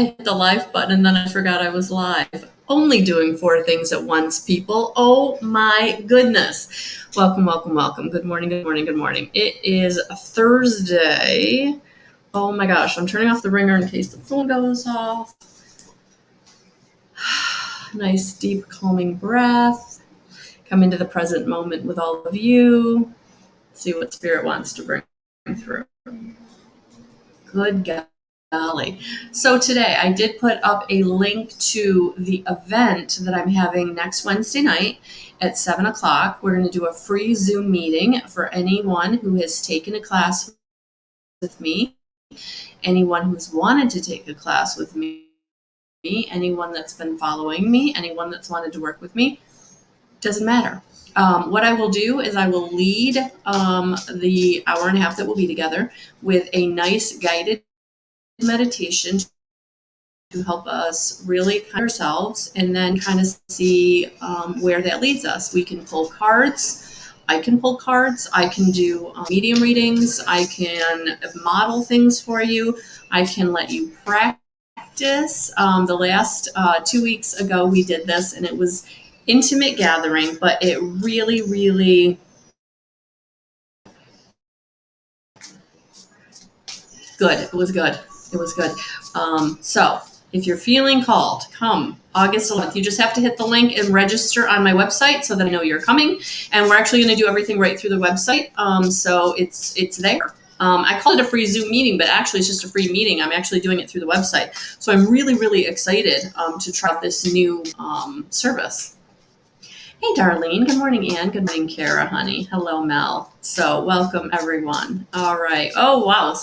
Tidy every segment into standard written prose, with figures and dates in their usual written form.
I hit the live button and then I forgot I was live. Only doing 4 things at once, people. Oh my goodness. Welcome, welcome, welcome. Good morning, good morning, good morning. It is a Thursday. Oh my gosh, I'm turning off the ringer in case the phone goes off. Nice, deep, calming breath. Come into the present moment with all of you. See what Spirit wants to bring through. Good golly. So today I did put up a link to the event that I'm having next Wednesday night at 7 o'clock. We're going to do a free Zoom meeting for anyone who has taken a class with me, anyone who's wanted to take a class with me, anyone that's been following me, anyone that's wanted to work with me. Doesn't matter. What I will do is I will lead the hour and a half that we'll be together with a nice guided meditation to help us really kind ourselves and then kind of see where that leads us. We can pull cards. I can pull cards. I can do medium readings. I can model things for you. I can let you practice. The last 2 weeks ago we did this and it was intimate gathering, but it really, really good. It was good. It was good. So if you're feeling called, come August 11th. You just have to hit the link and register on my website so that I know you're coming. And we're actually going to do everything right through the website. So it's there. I call it a free Zoom meeting, but actually it's just a free meeting. I'm actually doing it through the website. So I'm really, really excited to try out this new service. Hey, Darlene. Good morning, Ann. Good morning, Kara, honey. Hello, Mel. So welcome, everyone. All right. Oh, wow.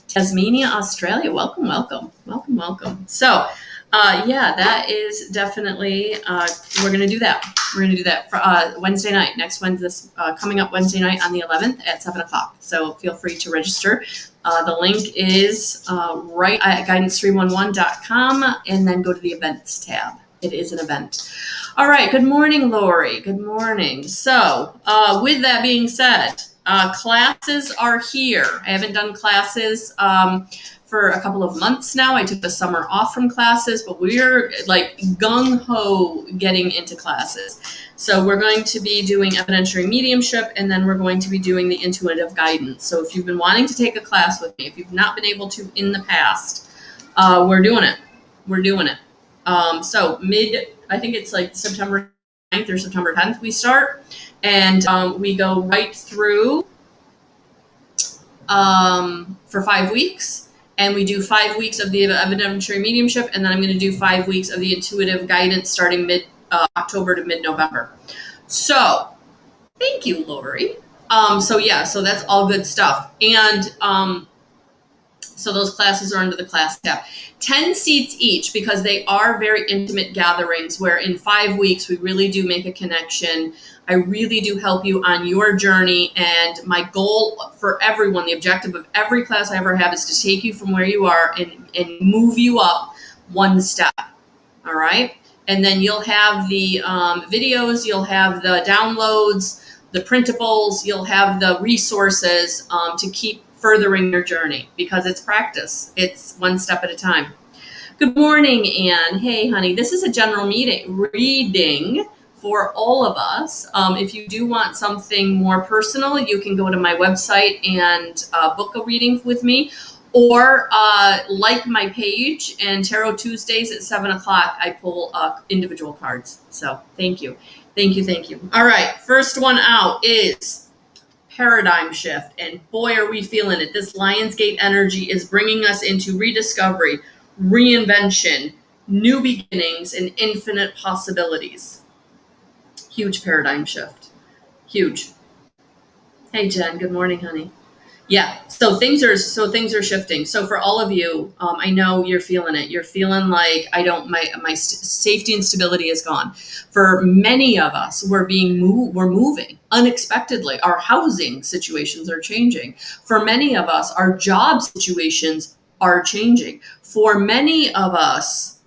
Tasmania, Australia. Welcome, welcome, welcome, welcome. So, yeah, that is definitely, we're going to do that. We're going to do that for Wednesday night, next Wednesday, coming up Wednesday night on the 11th at 7 o'clock. So feel free to register. The link is right at guidance311.com and then go to the events tab. It is an event. All right. Good morning, Lori. Good morning. So with that being said, classes are here. I haven't done classes for a couple of months now. I took the summer off from classes, but we're like gung-ho getting into classes. So we're going to be doing Evidentiary Mediumship, and then we're going to be doing the intuitive guidance. So if you've been wanting to take a class with me, if you've not been able to in the past, we're doing it. We're doing it. So I think it's like September 9th or September 10th we start. And we go right through for 5 weeks. And we do 5 weeks of the Evidentiary Mediumship. And then I'm going to do 5 weeks of the intuitive guidance starting mid-October to mid-November. So thank you, Lori. So that's all good stuff. And so those classes are under the class tab. 10 seats each because they are very intimate gatherings where in 5 weeks we really do make a connection. I really do help you on your journey. And my goal for everyone, the objective of every class I ever have is to take you from where you are and move you up one step. All right. And then you'll have the videos, you'll have the downloads, the printables, you'll have the resources to keep furthering your journey because it's practice. It's one step at a time. Good morning, Ann. Hey, honey. This is a general reading for all of us. If you do want something more personal, you can go to my website and book a reading with me, or like my page. And Tarot Tuesdays at 7 o'clock, I pull individual cards. So thank you. Thank you. Thank you. All right. First one out is paradigm shift, and boy, are we feeling it. This Lionsgate energy is bringing us into rediscovery, reinvention, new beginnings, and infinite possibilities. Huge paradigm shift. Huge. Hey, Jen. Good morning, honey. Yeah. So things are shifting. So for all of you, I know you're feeling it. You're feeling like my safety and stability is gone. For many of us, we're moving unexpectedly. Our housing situations are changing. For many of us, our job situations are changing. For many of us,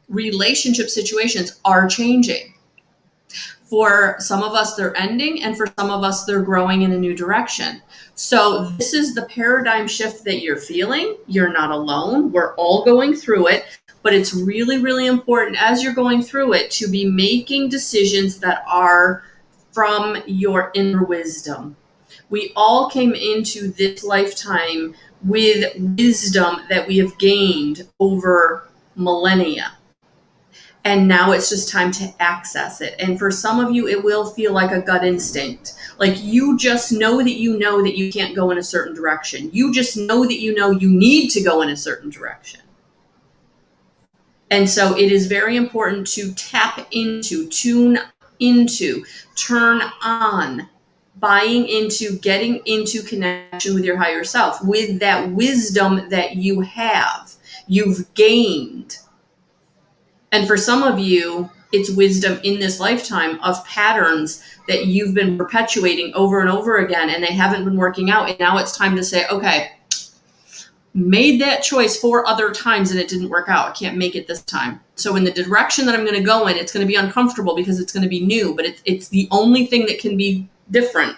relationship situations are changing. For some of us, they're ending, and for some of us, they're growing in a new direction. So this is the paradigm shift that you're feeling. You're not alone. We're all going through it. But it's really, really important as you're going through it to be making decisions that are from your inner wisdom. We all came into this lifetime with wisdom that we have gained over millennia. And now it's just time to access it. And for some of you, it will feel like a gut instinct. Like you just know that you can't go in a certain direction. You just know that you need to go in a certain direction. And so it is very important to tap into, tune into, turn on, buying into, getting into connection with your higher self, with that wisdom that you have, you've gained. And for some of you, it's wisdom in this lifetime of patterns that you've been perpetuating over and over again, and they haven't been working out. And now it's time to say, okay, made that choice 4 other times and it didn't work out. I can't make it this time. So in the direction that I'm going to go in, it's going to be uncomfortable because it's going to be new, but it's the only thing that can be different.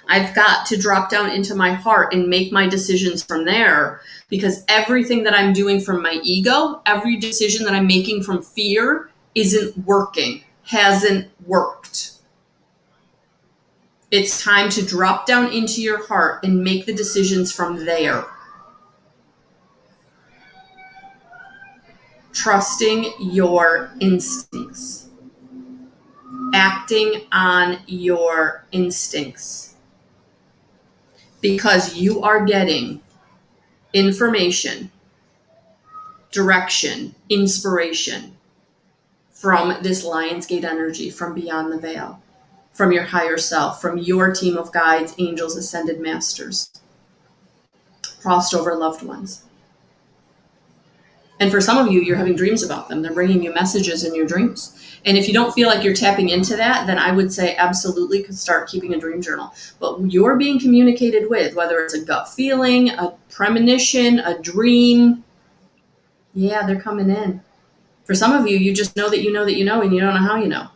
I've got to drop down into my heart and make my decisions from there, because everything that I'm doing from my ego, every decision that I'm making from fear isn't working, hasn't worked. It's time to drop down into your heart and make the decisions from there. Trusting your instincts. Acting on your instincts. Because you are getting information, direction, inspiration from this Lionsgate energy, from beyond the veil, from your higher self, from your team of guides, angels, ascended masters, crossed over loved ones. And for some of you, you're having dreams about them. They're bringing you messages in your dreams. And if you don't feel like you're tapping into that, then I would say absolutely could start keeping a dream journal. But you're being communicated with, whether it's a gut feeling, a premonition, a dream. Yeah, they're coming in. For some of you, you just know that you know that you know, and you don't know how you know.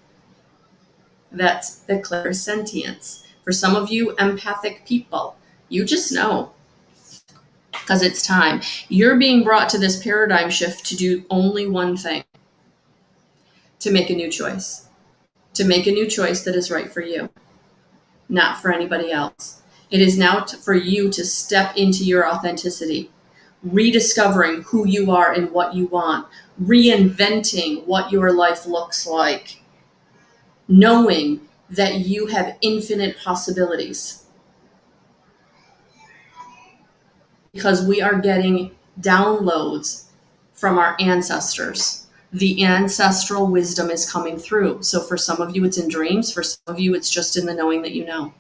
That's the clairsentience. For some of you, empathic people, you just know. Because it's time. You're being brought to this paradigm shift to do only one thing. To make a new choice. To make a new choice that is right for you. Not for anybody else. It is now for you to step into your authenticity. Rediscovering who you are and what you want. Reinventing what your life looks like. Knowing that you have infinite possibilities. Because we are getting downloads from our ancestors. The ancestral wisdom is coming through. So for some of you, it's in dreams. For some of you, it's just in the knowing that you know.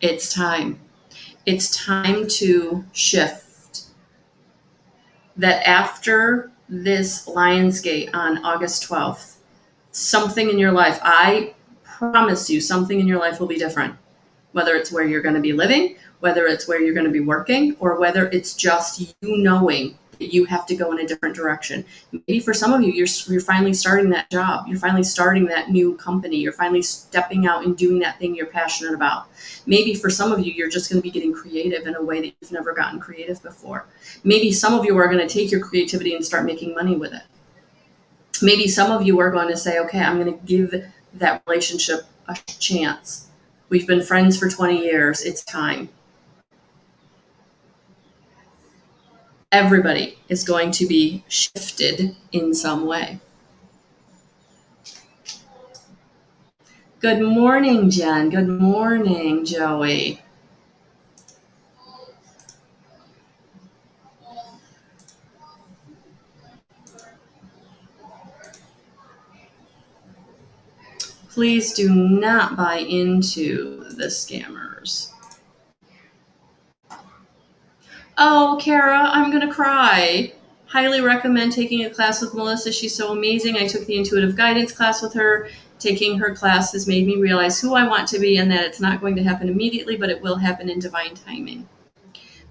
It's time. It's time to shift. That after this Lionsgate on August 12th, something in your life, I promise you, something in your life will be different. Whether it's where you're going to be living, whether it's where you're going to be working, or whether it's just you knowing that you have to go in a different direction. Maybe for some of you, you're finally starting that job. You're finally starting that new company. You're finally stepping out and doing that thing you're passionate about. Maybe for some of you, you're just going to be getting creative in a way that you've never gotten creative before. Maybe some of you are going to take your creativity and start making money with it. Maybe some of you are going to say, okay, I'm going to give that relationship a chance. We've been friends for 20 years. It's time. Everybody is going to be shifted in some way. Good morning, Jen. Good morning, Joey. Please do not buy into the scammers. Oh, Kara, I'm going to cry. Highly recommend taking a class with Melissa. She's so amazing. I took the intuitive guidance class with her. Taking her class has made me realize who I want to be and that it's not going to happen immediately, but it will happen in divine timing.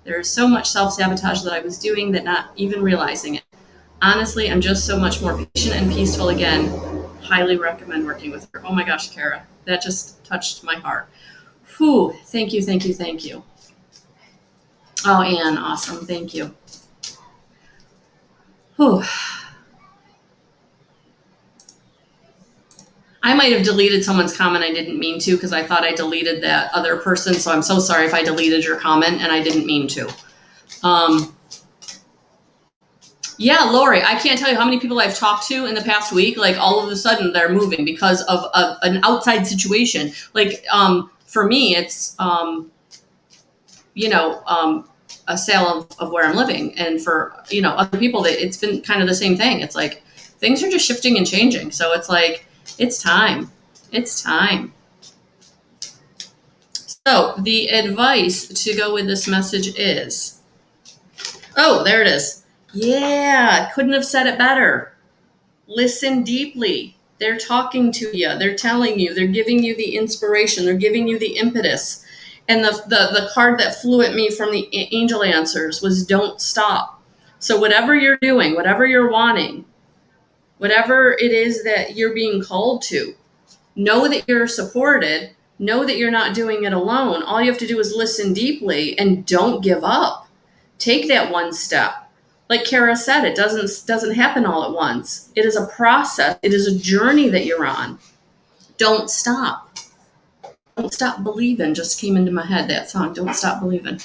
There is so much self-sabotage that I was doing that not even realizing it. Honestly, I'm just so much more patient and peaceful again. Highly recommend working with her. Oh my gosh, Kara, that just touched my heart. Whew, thank you, thank you, thank you. Oh, Anne, awesome. Thank you. Whew. I might have deleted someone's comment. I didn't mean to because I thought I deleted that other person. So I'm so sorry if I deleted your comment and I didn't mean to. Yeah, Lori, I can't tell you how many people I've talked to in the past week. Like all of a sudden they're moving because of an outside situation. Like for me, it's, a sale of where I'm living. And for, other people, it's been kind of the same thing. It's like things are just shifting and changing. So it's like, it's time. It's time. So the advice to go with this message is, oh, there it is. Yeah, couldn't have said it better. Listen deeply. They're talking to you. They're telling you. They're giving you the inspiration. They're giving you the impetus. And the card that flew at me from the angel answers was don't stop. So whatever you're doing, whatever you're wanting, whatever it is that you're being called to, know that you're supported. Know that you're not doing it alone. All you have to do is listen deeply and don't give up. Take that one step. Like Kara said, it doesn't happen all at once. It is a process. It is a journey that you're on. Don't stop. Don't stop believing just came into my head, that song, Don't Stop Believing.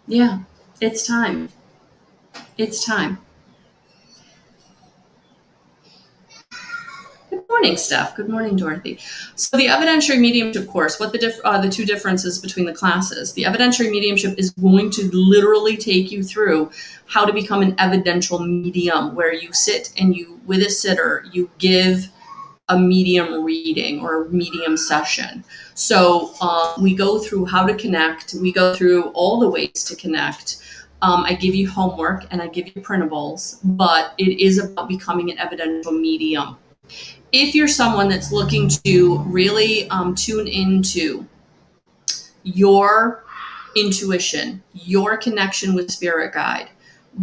Yeah, it's time. It's time. Good morning, Steph. Good morning, Dorothy. So the evidentiary mediumship course, what the two differences between the classes. The evidentiary mediumship is going to literally take you through how to become an evidential medium, where you sit and you, with a sitter, you give a medium reading or a medium session. So we go through how to connect. We go through all the ways to connect. I give you homework and I give you printables, but it is about becoming an evidential medium. If you're someone that's looking to really tune into your intuition, your connection with spirit guide,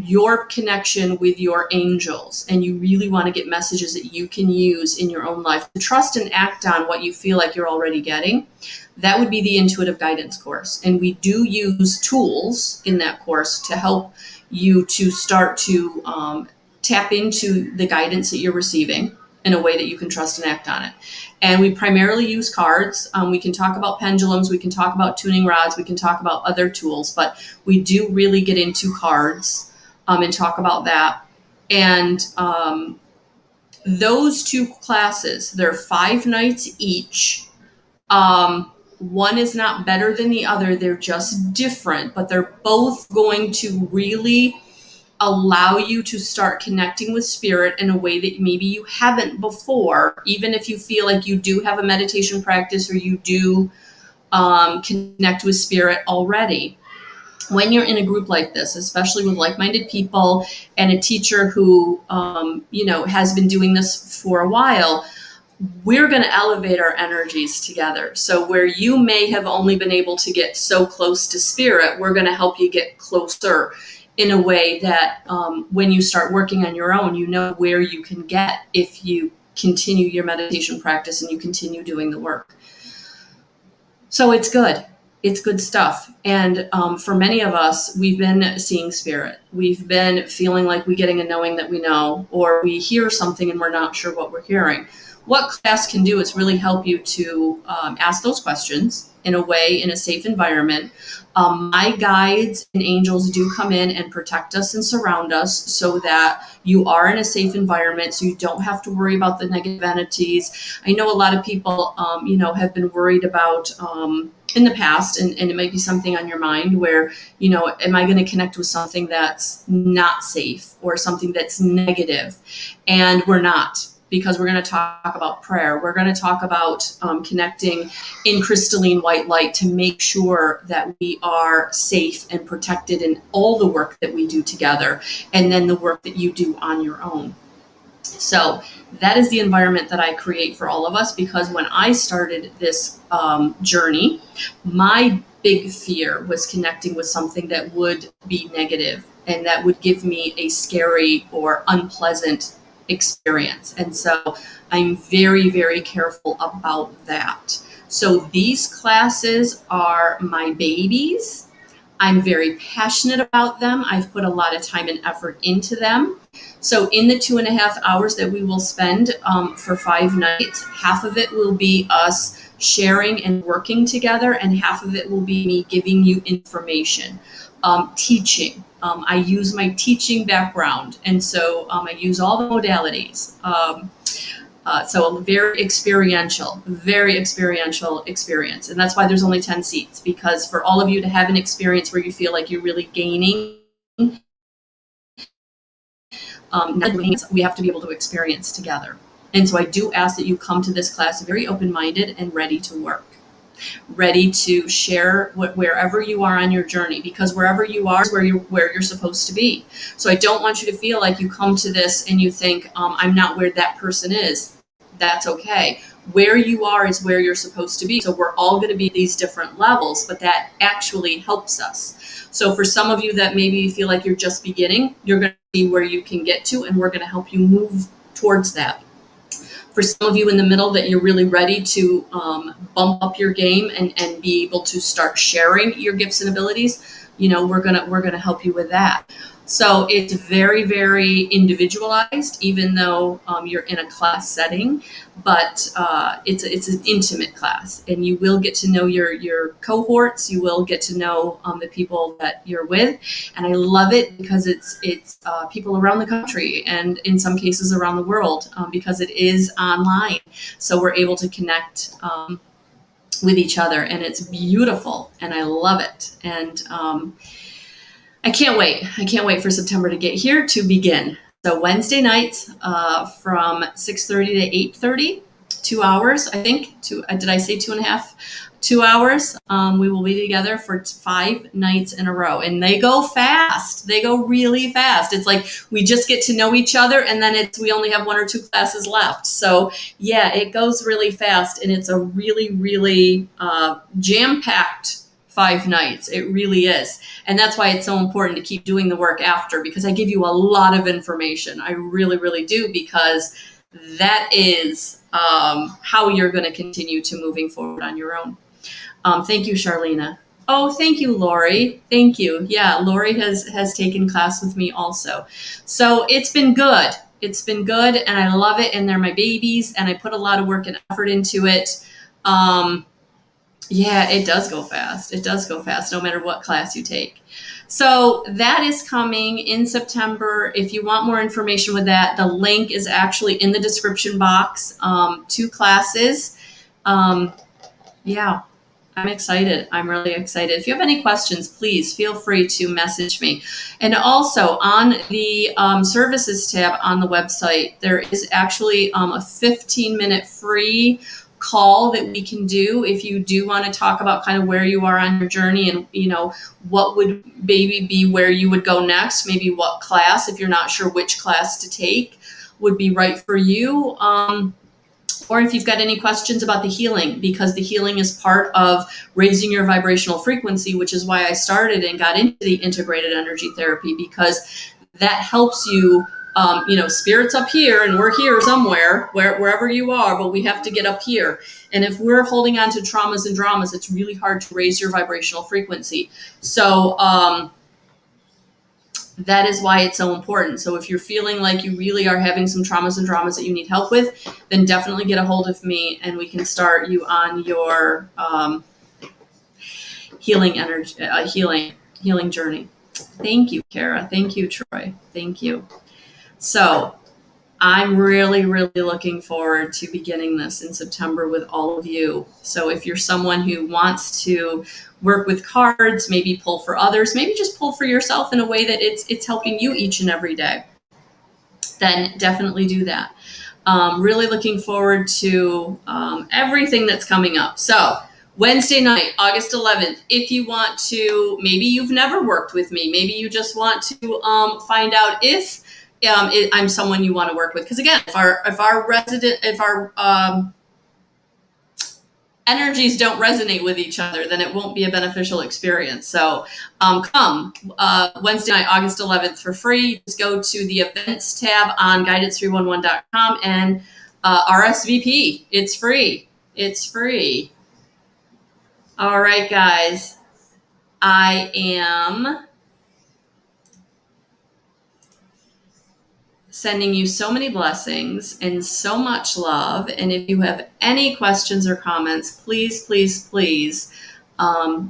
your connection with your angels, and you really want to get messages that you can use in your own life to trust and act on what you feel like you're already getting, that would be the intuitive guidance course. And we do use tools in that course to help you to start to tap into the guidance that you're receiving in a way that you can trust and act on it. And we primarily use cards. We can talk about pendulums, we can talk about tuning rods, we can talk about other tools, but we do really get into cards and talk about that. And those two classes, they're 5 nights each. One is not better than the other. They're just different, but they're both going to really allow you to start connecting with spirit in a way that maybe you haven't before, even if you feel like you do have a meditation practice or you do connect with spirit already. When you're in a group like this, especially with like-minded people and a teacher who, has been doing this for a while, we're going to elevate our energies together. So where you may have only been able to get so close to spirit, we're going to help you get closer in a way that when you start working on your own, you know where you can get if you continue your meditation practice and you continue doing the work. So it's good. It's good stuff. And for many of us, we've been seeing spirit. We've been feeling like we're getting a knowing that we know, or we hear something and we're not sure what we're hearing. What class can do is really help you to ask those questions in a way, in a safe environment. My guides and angels do come in and protect us and surround us so that you are in a safe environment, so you don't have to worry about the negative entities. I know a lot of people, have been worried about in the past, and it might be something on your mind where, am I going to connect with something that's not safe or something that's negative? And we're not. Because we're going to talk about prayer. We're going to talk about connecting in crystalline white light to make sure that we are safe and protected in all the work that we do together, and then the work that you do on your own. So that is the environment that I create for all of us, because when I started this journey, my big fear was connecting with something that would be negative and that would give me a scary or unpleasant experience. And so I'm very, very careful about that. So these classes are my babies. I'm very passionate about them. I've put a lot of time and effort into them. So in the 2.5 hours that we will spend for 5 nights, half of it will be us sharing and working together, and half of it will be me giving you information, teaching. I use my teaching background, and so I use all the modalities. So very experiential experience. And that's why there's only 10 seats, because for all of you to have an experience where you feel like you're really gaining, we have to be able to experience together. And so I do ask that you come to this class very open-minded and ready to work, ready to share wherever you are on your journey, because wherever you are is where you're supposed to be. So I don't want you to feel like you come to this and you think, I'm not where that person is. That's okay. Where you are is where you're supposed to be. So we're all going to be at these different levels, but that actually helps us. So for some of you that maybe you feel like you're just beginning, you're going to see where you can get to, and we're going to help you move towards that. For some of you in the middle that you're really ready to bump up your game and be able to start sharing your gifts and abilities, we're gonna help you with that. So it's very, very individualized, even though you're in a class setting, but it's an intimate class, and you will get to know your cohorts. You will get to know the people that you're with, and I love it because it's people around the country and in some cases around the world, because it is online. So we're able to connect with each other, and it's beautiful, and I love it. And I can't wait. I can't wait for September to get here to begin. So Wednesday nights from 6:30 to 8:30, 2 hours, I think. Did I say 2.5? 2 hours. We will be together for 5 nights in a row, and they go fast. They go really fast. It's like we just get to know each other, and then we only have 1 or 2 classes left. So yeah, it goes really fast, and it's a really, really jam-packed 5 nights. It really is. And that's why it's so important to keep doing the work after, because I give you a lot of information. I really, really do, because that is how you're going to continue to moving forward on your own. Thank you, Charlena. Oh, thank you, Lori. Thank you. Yeah, Lori has taken class with me also. So it's been good. It's been good, and I love it, and they're my babies, and I put a lot of work and effort into it. Yeah, it does go fast. It does go fast, no matter what class you take. So that is coming in September. If you want more information with that, the link is actually in the description box. 2 classes. Yeah, I'm excited. I'm really excited. If you have any questions, please feel free to message me. And also on the services tab on the website, there is actually a 15-minute free call that we can do if you do want to talk about kind of where you are on your journey, and what would maybe be where you would go next, maybe what class, if you're not sure which class to take, would be right for you. Or if you've got any questions about the healing, because the healing is part of raising your vibrational frequency, which is why I started and got into the integrated energy therapy, because that helps you. Spirit's up here and we're here somewhere, wherever you are, but we have to get up here. And if we're holding on to traumas and dramas, it's really hard to raise your vibrational frequency. So that is why it's so important. So if you're feeling like you really are having some traumas and dramas that you need help with, then definitely get a hold of me, and we can start you on your healing energy, healing journey. Thank you, Kara. Thank you, Troy. Thank you. So I'm really, really looking forward to beginning this in September with all of you. So if you're someone who wants to work with cards, maybe pull for others, maybe just pull for yourself in a way that it's helping you each and every day, then definitely do that. Really looking forward to everything that's coming up. So Wednesday night, August 11th, if you want to, maybe you've never worked with me, maybe you just want to find out if I'm someone you want to work with. Because again, if our energies don't resonate with each other, then it won't be a beneficial experience. So come Wednesday night, August 11th for free. Just go to the events tab on guidance311.com and RSVP. It's free. It's free. All right, guys. I am sending you so many blessings and so much love. And if you have any questions or comments, please, please, please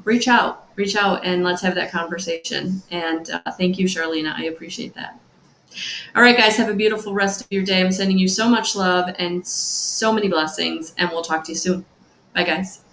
reach out and let's have that conversation. And thank you, Charlena. I appreciate that. All right, guys, have a beautiful rest of your day. I'm sending you so much love and so many blessings, and we'll talk to you soon. Bye, guys.